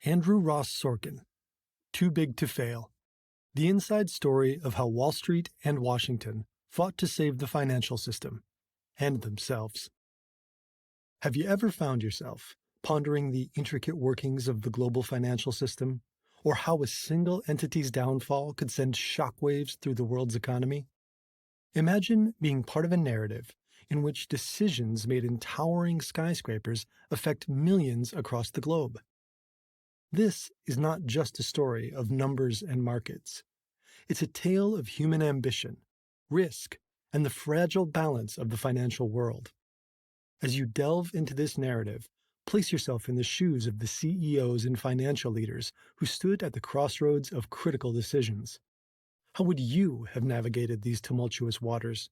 Andrew Ross Sorkin, Too Big to Fail. The inside story of how Wall Street and Washington fought to save the financial system and themselves. Have you ever found yourself pondering the intricate workings of the global financial system, or how a single entity's downfall could send shockwaves through the world's economy? Imagine being part of a narrative in which decisions made in towering skyscrapers affect millions across the globe. This is not just a story of numbers and markets. It's a tale of human ambition, risk, and the fragile balance of the financial world. As you delve into this narrative, place yourself in the shoes of the CEOs and financial leaders who stood at the crossroads of critical decisions. How would you have navigated these tumultuous waters?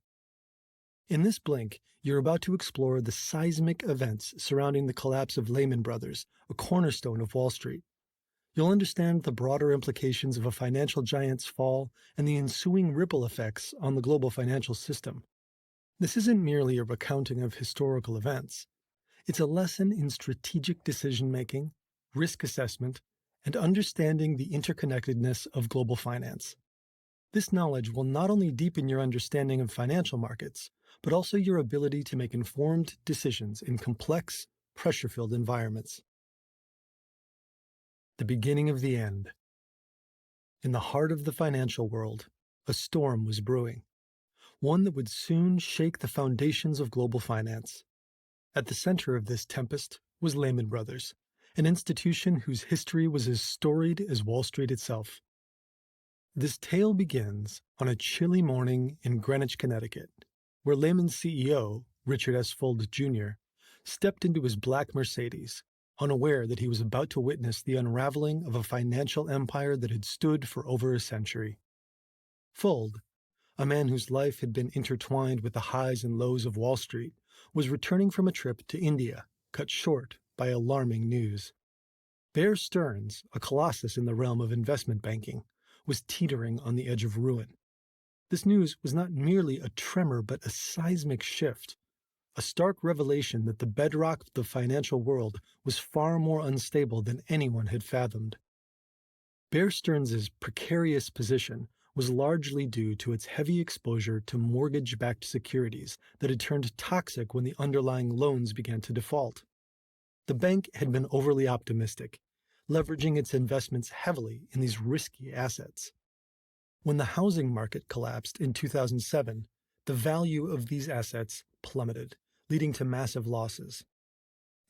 In this blink, you're about to explore the seismic events surrounding the collapse of Lehman Brothers, a cornerstone of Wall Street. You'll understand the broader implications of a financial giant's fall and the ensuing ripple effects on the global financial system. This isn't merely a recounting of historical events. It's a lesson in strategic decision-making, risk assessment, and understanding the interconnectedness of global finance. This knowledge will not only deepen your understanding of financial markets, but also your ability to make informed decisions in complex, pressure-filled environments. The beginning of the end. In the heart of the financial world, a storm was brewing, one that would soon shake the foundations of global finance. At the center of this tempest was Lehman Brothers, an institution whose history was as storied as Wall Street itself. This tale begins on a chilly morning in Greenwich, Connecticut, where Lehman's CEO, Richard S. Fuld Jr., stepped into his black Mercedes, unaware that he was about to witness the unraveling of a financial empire that had stood for over a century. Fuld, a man whose life had been intertwined with the highs and lows of Wall Street, was returning from a trip to India, cut short by alarming news. Bear Stearns, a colossus in the realm of investment banking, was teetering on the edge of ruin. This news was not merely a tremor but a seismic shift, a stark revelation that the bedrock of the financial world was far more unstable than anyone had fathomed. Bear Stearns' precarious position was largely due to its heavy exposure to mortgage-backed securities that had turned toxic when the underlying loans began to default. The bank had been overly optimistic, leveraging its investments heavily in these risky assets. When the housing market collapsed in 2007, the value of these assets plummeted, leading to massive losses.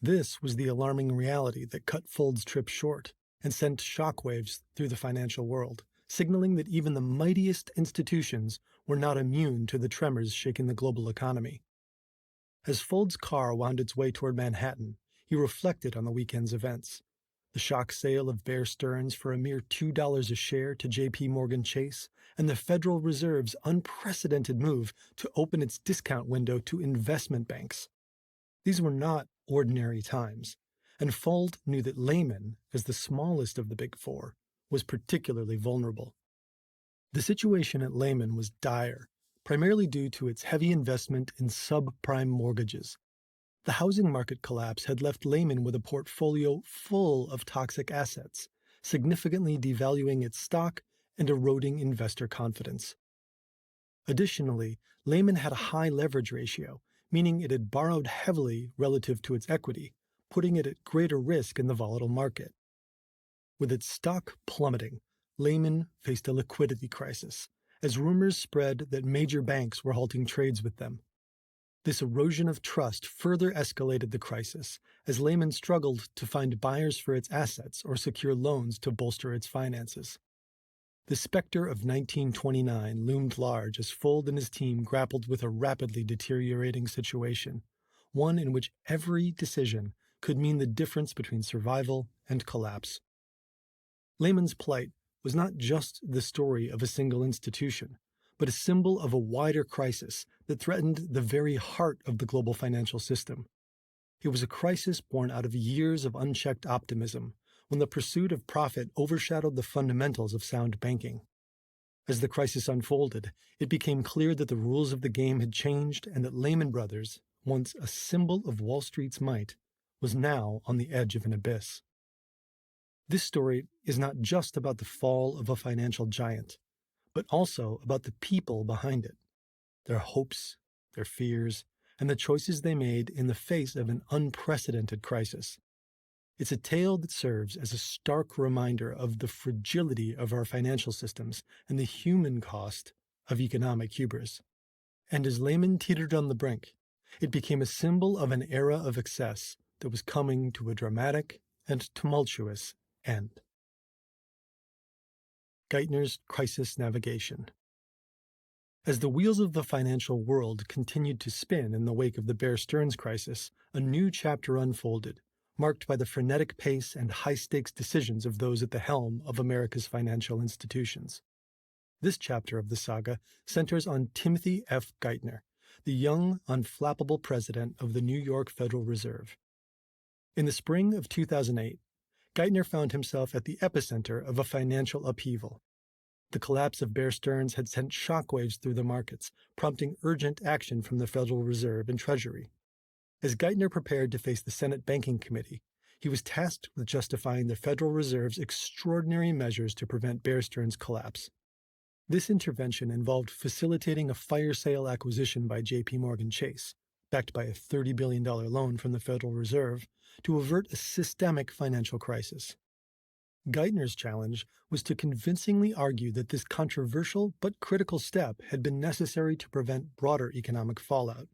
This was the alarming reality that cut Fuld's trip short and sent shockwaves through the financial world, signaling that even the mightiest institutions were not immune to the tremors shaking the global economy. As Fuld's car wound its way toward Manhattan, he reflected on the weekend's events. The shock sale of Bear Stearns for a mere $2 a share to J.P. Morgan Chase, and the Federal Reserve's unprecedented move to open its discount window to investment banks. These were not ordinary times, and Fuld knew that Lehman, as the smallest of the Big Four, was particularly vulnerable. The situation at Lehman was dire, primarily due to its heavy investment in subprime mortgages. The housing market collapse had left Lehman with a portfolio full of toxic assets, significantly devaluing its stock and eroding investor confidence. Additionally, Lehman had a high leverage ratio, meaning it had borrowed heavily relative to its equity, putting it at greater risk in the volatile market. With its stock plummeting, Lehman faced a liquidity crisis, as rumors spread that major banks were halting trades with them. This erosion of trust further escalated the crisis, as Lehman struggled to find buyers for its assets or secure loans to bolster its finances. The specter of 1929 loomed large as Fuld and his team grappled with a rapidly deteriorating situation, one in which every decision could mean the difference between survival and collapse. Lehman's plight was not just the story of a single institution, but a symbol of a wider crisis that threatened the very heart of the global financial system. It was a crisis born out of years of unchecked optimism, when the pursuit of profit overshadowed the fundamentals of sound banking. As the crisis unfolded, it became clear that the rules of the game had changed and that Lehman Brothers, once a symbol of Wall Street's might, was now on the edge of an abyss. This story is not just about the fall of a financial giant, but also about the people behind it, their hopes, their fears, and the choices they made in the face of an unprecedented crisis. It's a tale that serves as a stark reminder of the fragility of our financial systems and the human cost of economic hubris. And as Lehman teetered on the brink, it became a symbol of an era of excess that was coming to a dramatic and tumultuous end. Geithner's Crisis Navigation. As the wheels of the financial world continued to spin in the wake of the Bear Stearns crisis, a new chapter unfolded, marked by the frenetic pace and high-stakes decisions of those at the helm of America's financial institutions. This chapter of the saga centers on Timothy F. Geithner, the young, unflappable president of the New York Federal Reserve. In the spring of 2008, Geithner found himself at the epicenter of a financial upheaval. The collapse of Bear Stearns had sent shockwaves through the markets, prompting urgent action from the Federal Reserve and Treasury. As Geithner prepared to face the Senate Banking Committee, he was tasked with justifying the Federal Reserve's extraordinary measures to prevent Bear Stearns' collapse. This intervention involved facilitating a fire sale acquisition by J.P. Morgan Chase, backed by a $30 billion loan from the Federal Reserve, to avert a systemic financial crisis. Geithner's challenge was to convincingly argue that this controversial but critical step had been necessary to prevent broader economic fallout,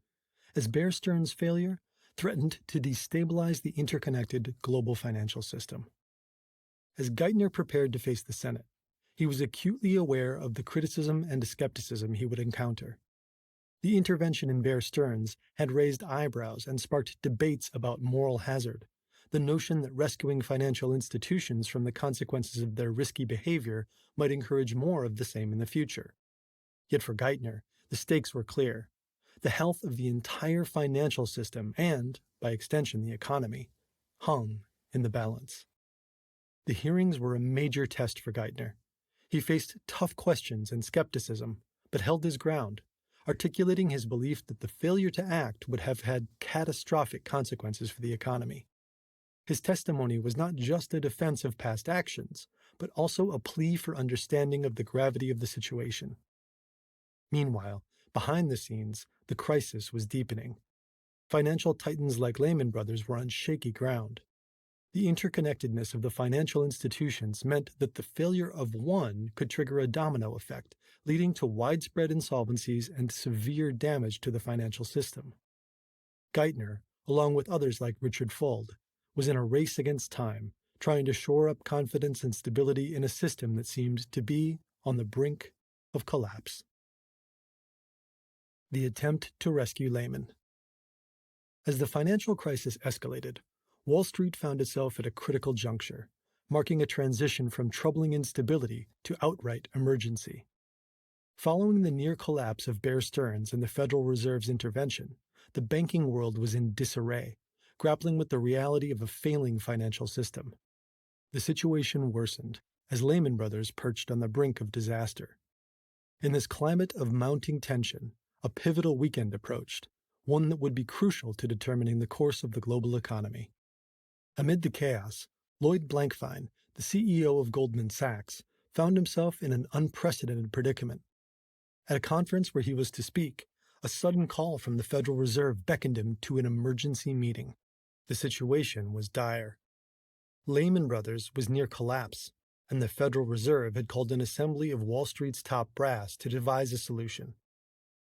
as Bear Stearns' failure threatened to destabilize the interconnected global financial system. As Geithner prepared to face the Senate, he was acutely aware of the criticism and skepticism he would encounter. The intervention in Bear Stearns had raised eyebrows and sparked debates about moral hazard, the notion that rescuing financial institutions from the consequences of their risky behavior might encourage more of the same in the future. Yet for Geithner, the stakes were clear. The health of the entire financial system and, by extension, the economy, hung in the balance. The hearings were a major test for Geithner. He faced tough questions and skepticism, but held his ground, articulating his belief that the failure to act would have had catastrophic consequences for the economy. His testimony was not just a defense of past actions, but also a plea for understanding of the gravity of the situation. Meanwhile, behind the scenes, the crisis was deepening. Financial titans like Lehman Brothers were on shaky ground. The interconnectedness of the financial institutions meant that the failure of one could trigger a domino effect, leading to widespread insolvencies and severe damage to the financial system. Geithner, along with others like Richard Fuld, was in a race against time, trying to shore up confidence and stability in a system that seemed to be on the brink of collapse. The attempt to rescue Lehman. As the financial crisis escalated, Wall Street found itself at a critical juncture, marking a transition from troubling instability to outright emergency. Following the near collapse of Bear Stearns and the Federal Reserve's intervention, the banking world was in disarray, grappling with the reality of a failing financial system. The situation worsened as Lehman Brothers perched on the brink of disaster. In this climate of mounting tension, a pivotal weekend approached, one that would be crucial to determining the course of the global economy. Amid the chaos, Lloyd Blankfein, the CEO of Goldman Sachs, found himself in an unprecedented predicament. At a conference where he was to speak, a sudden call from the Federal Reserve beckoned him to an emergency meeting. The situation was dire. Lehman Brothers was near collapse, and the Federal Reserve had called an assembly of Wall Street's top brass to devise a solution.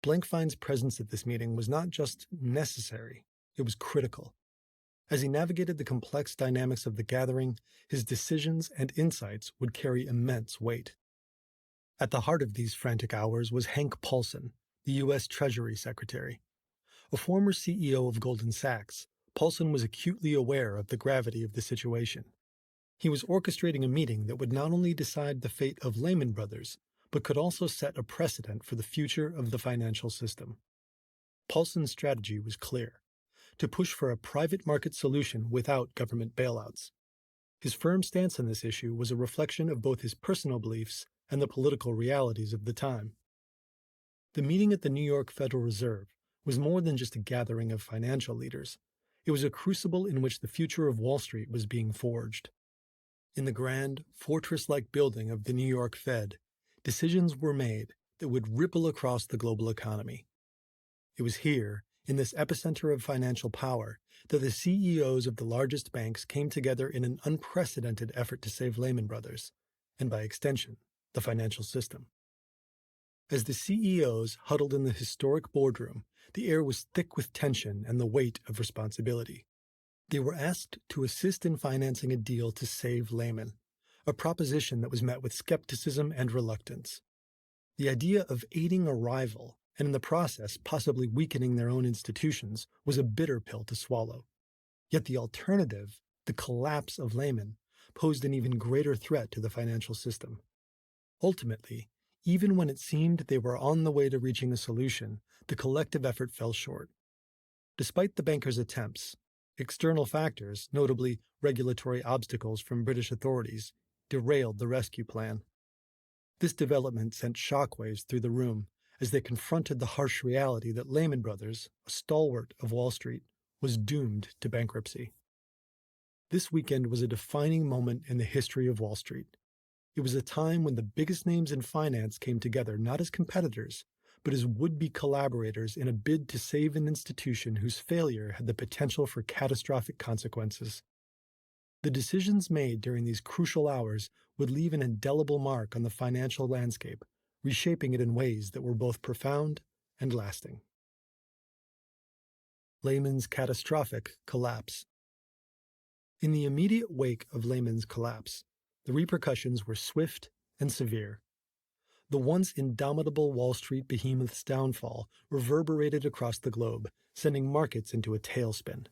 Blankfein's presence at this meeting was not just necessary, it was critical. As he navigated the complex dynamics of the gathering, his decisions and insights would carry immense weight. At the heart of these frantic hours was Hank Paulson, the U.S. Treasury Secretary. A former CEO of Goldman Sachs, Paulson was acutely aware of the gravity of the situation. He was orchestrating a meeting that would not only decide the fate of Lehman Brothers, but could also set a precedent for the future of the financial system. Paulson's strategy was clear: to push for a private market solution without government bailouts. His firm stance on this issue was a reflection of both his personal beliefs and the political realities of the time. The meeting at the New York Federal Reserve was more than just a gathering of financial leaders. It was a crucible in which the future of Wall Street was being forged. In the grand, fortress-like building of the New York Fed, decisions were made that would ripple across the global economy. It was here, in this epicenter of financial power, that the CEOs of the largest banks came together in an unprecedented effort to save Lehman Brothers, and by extension, the financial system. As the CEOs huddled in the historic boardroom, the air was thick with tension and the weight of responsibility. They were asked to assist in financing a deal to save Lehman, a proposition that was met with skepticism and reluctance. The idea of aiding a rival, and in the process possibly weakening their own institutions, was a bitter pill to swallow. Yet the alternative, the collapse of Lehman, posed an even greater threat to the financial system. Ultimately, even when it seemed they were on the way to reaching a solution, the collective effort fell short. Despite the bankers' attempts, external factors, notably regulatory obstacles from British authorities, derailed the rescue plan. This development sent shockwaves through the room as they confronted the harsh reality that Lehman Brothers, a stalwart of Wall Street, was doomed to bankruptcy. This weekend was a defining moment in the history of Wall Street. It was a time when the biggest names in finance came together not as competitors, but as would-be collaborators in a bid to save an institution whose failure had the potential for catastrophic consequences. The decisions made during these crucial hours would leave an indelible mark on the financial landscape, reshaping it in ways that were both profound and lasting. Lehman's catastrophic collapse. In the immediate wake of Lehman's collapse, the repercussions were swift and severe. The once indomitable Wall Street behemoth's downfall reverberated across the globe, sending markets into a tailspin.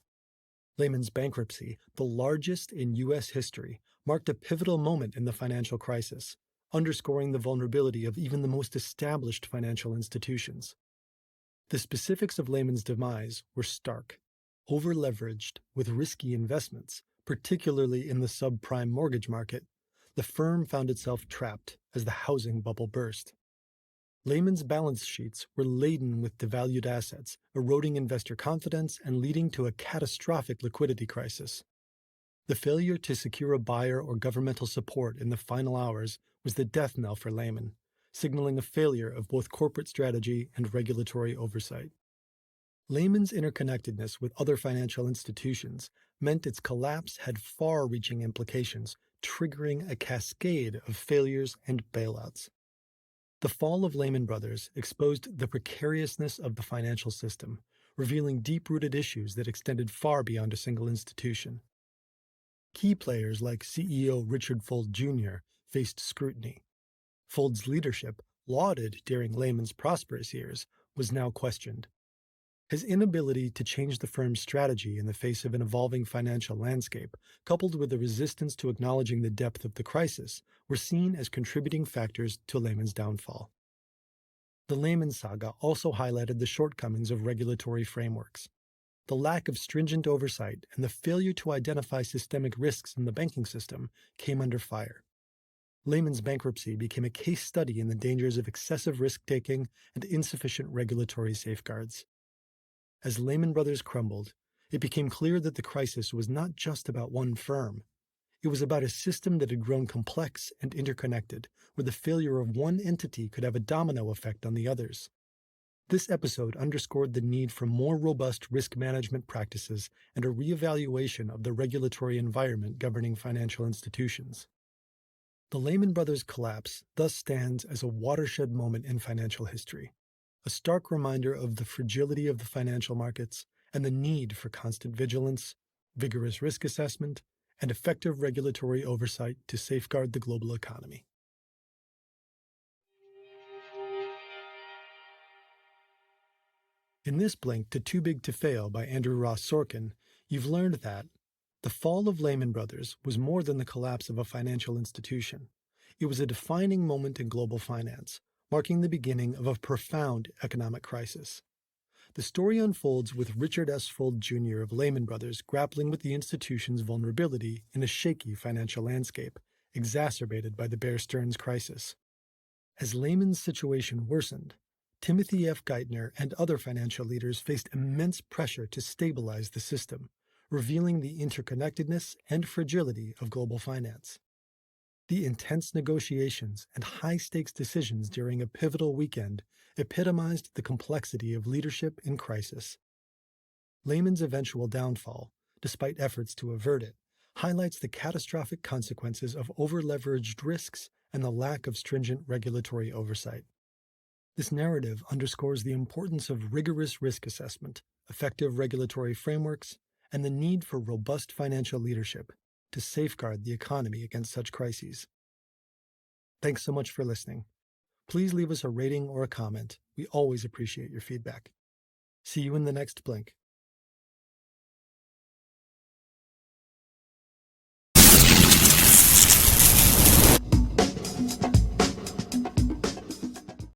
Lehman's bankruptcy, the largest in U.S. history, marked a pivotal moment in the financial crisis, underscoring the vulnerability of even the most established financial institutions. The specifics of Lehman's demise were stark. Over-leveraged with risky investments, particularly in the subprime mortgage market, the firm found itself trapped as the housing bubble burst. Lehman's balance sheets were laden with devalued assets, eroding investor confidence and leading to a catastrophic liquidity crisis. The failure to secure a buyer or governmental support in the final hours was the death knell for Lehman, signaling a failure of both corporate strategy and regulatory oversight. Lehman's interconnectedness with other financial institutions meant its collapse had far-reaching implications, triggering a cascade of failures and bailouts. The fall of Lehman Brothers exposed the precariousness of the financial system, revealing deep-rooted issues that extended far beyond a single institution. Key players like CEO Richard Fuld Jr. faced scrutiny. Fuld's leadership, lauded during Lehman's prosperous years, was now questioned. His inability to change the firm's strategy in the face of an evolving financial landscape, coupled with the resistance to acknowledging the depth of the crisis, were seen as contributing factors to Lehman's downfall. The Lehman saga also highlighted the shortcomings of regulatory frameworks. The lack of stringent oversight and the failure to identify systemic risks in the banking system came under fire. Lehman's bankruptcy became a case study in the dangers of excessive risk-taking and insufficient regulatory safeguards. As Lehman Brothers crumbled, it became clear that the crisis was not just about one firm. It was about a system that had grown complex and interconnected, where the failure of one entity could have a domino effect on the others. This episode underscored the need for more robust risk management practices and a reevaluation of the regulatory environment governing financial institutions. The Lehman Brothers collapse thus stands as a watershed moment in financial history, a stark reminder of the fragility of the financial markets and the need for constant vigilance, vigorous risk assessment, and effective regulatory oversight to safeguard the global economy. In this blink to Too Big to Fail by Andrew Ross Sorkin, you've learned that the fall of Lehman Brothers was more than the collapse of a financial institution. It was a defining moment in global finance, marking the beginning of a profound economic crisis. The story unfolds with Richard S. Fuld Jr. of Lehman Brothers grappling with the institution's vulnerability in a shaky financial landscape, exacerbated by the Bear Stearns crisis. As Lehman's situation worsened, Timothy F. Geithner and other financial leaders faced immense pressure to stabilize the system, revealing the interconnectedness and fragility of global finance. The intense negotiations and high stakes decisions during a pivotal weekend epitomized the complexity of leadership in crisis. Lehman's eventual downfall, despite efforts to avert it, highlights the catastrophic consequences of overleveraged risks and the lack of stringent regulatory oversight. This narrative underscores the importance of rigorous risk assessment, effective regulatory frameworks, and the need for robust financial leadership to safeguard the economy against such crises. Thanks so much for listening. Please leave us a rating or a comment. We always appreciate your feedback. See you in the next Blink.